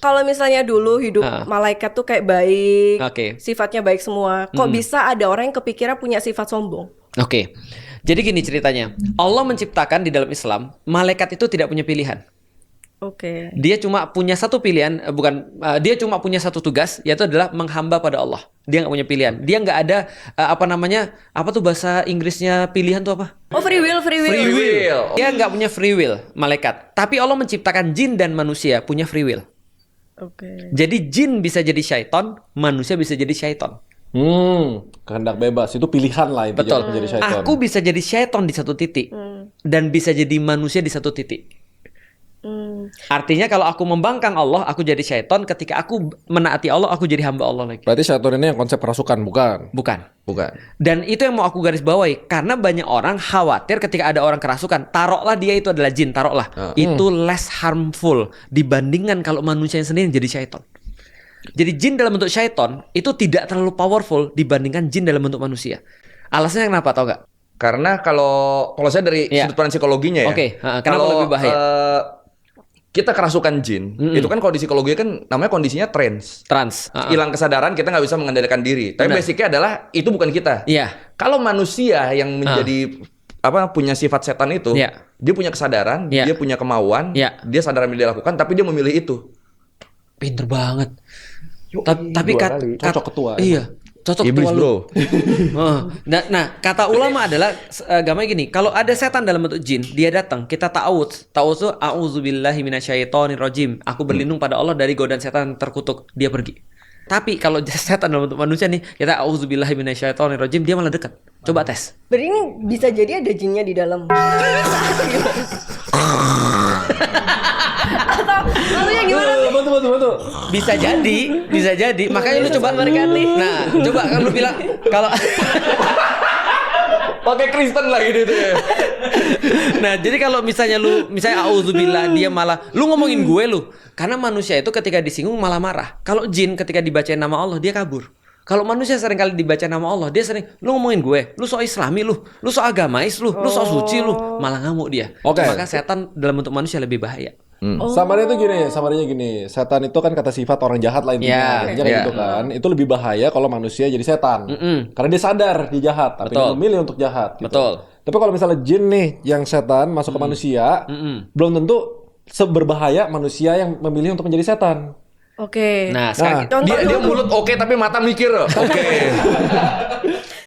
Kalau misalnya dulu hidup malaikat tuh kayak baik, sifatnya baik semua. Kok bisa ada orang yang kepikiran punya sifat sombong? Oke. Jadi gini ceritanya. Allah menciptakan di dalam Islam, malaikat itu tidak punya pilihan. Oke. Dia cuma punya satu pilihan, dia cuma punya satu tugas, yaitu adalah menghamba pada Allah. Dia nggak punya pilihan. Dia nggak ada apa tuh bahasa Inggrisnya pilihan tuh apa? Oh, free will. Free will. Dia nggak punya free will, malaikat. Tapi Allah menciptakan jin dan manusia punya free will. Oke. Jadi jin bisa jadi syaiton, manusia bisa jadi syaiton. Kehendak bebas itu pilihan lah intinya. Betul. Menjadi syaiton. Aku bisa jadi syaiton di satu titik dan bisa jadi manusia di satu titik. Artinya kalau aku membangkang Allah, aku jadi syaiton. Ketika aku menaati Allah, aku jadi hamba Allah lagi. Berarti syaiton ini yang konsep kerasukan, bukan? Bukan. Dan itu yang mau aku garis bawahi. Karena banyak orang khawatir ketika ada orang kerasukan. Taruhlah dia itu adalah jin, taruhlah. Itu less harmful dibandingkan kalau manusia yang sendiri jadi syaiton. Jadi jin dalam bentuk syaiton itu tidak terlalu powerful dibandingkan jin dalam bentuk manusia. Alasannya kenapa, tau gak? Karena kalau saya dari sudut pandang psikologinya ya. Kenapa lebih bahaya? Kita kerasukan jin, itu kan kalau di psikologi kan namanya kondisinya trans. Hilang kesadaran, kita nggak bisa mengendalikan diri. Tapi basicnya adalah itu bukan kita. Kalau manusia yang menjadi punya sifat setan itu, dia punya kesadaran, dia punya kemauan, dia sadar yang dia lakukan, tapi dia memilih itu. Pinter banget. Tapi cocok ketua. Iya. Cocok iblis, bro. Nah, kata ulama adalah gamanya gini, kalau ada setan dalam bentuk jin, dia datang, kita ta'awudz. Ta'awudz itu a'udzubillahi minasyaitonirrajim. Aku berlindung pada Allah dari godaan setan terkutuk. Dia pergi. Tapi kalau setan dalam bentuk manusia nih, kita a'udzubillahi minasyaitonirrajim, dia malah dekat. Coba tes. Berarti ini bisa jadi ada jinnya di dalam. Atau maksudnya gimana sih? Betul. Bisa jadi. Makanya lu coba berkali. Nah, coba kan lu bilang kalau pakai Kristen lagi gitu ya. Nah, jadi kalau misalnya auzubillah, dia malah lu ngomongin gue lu. Karena manusia itu ketika disinggung malah marah. Kalau jin ketika dibacain nama Allah dia kabur. Kalau manusia sering kali dibaca nama Allah, dia sering lu ngomongin gue, lu so Islami lu so agamais lu so suci lu, malah ngamuk dia. Maka setan dalam bentuk manusia lebih bahaya. Samarinya gini, setan itu kan kata sifat orang jahat lah intinya, gitu kan. Itu lebih bahaya kalau manusia jadi setan, karena dia sadar dia jahat, tapi dia memilih untuk jahat. Gitu. Tapi kalau misalnya jin nih yang setan masuk ke manusia, belum tentu seberbahaya manusia yang memilih untuk menjadi setan. Oke. Nah, sekarang dia mulut oke tapi mata mikir. Oke.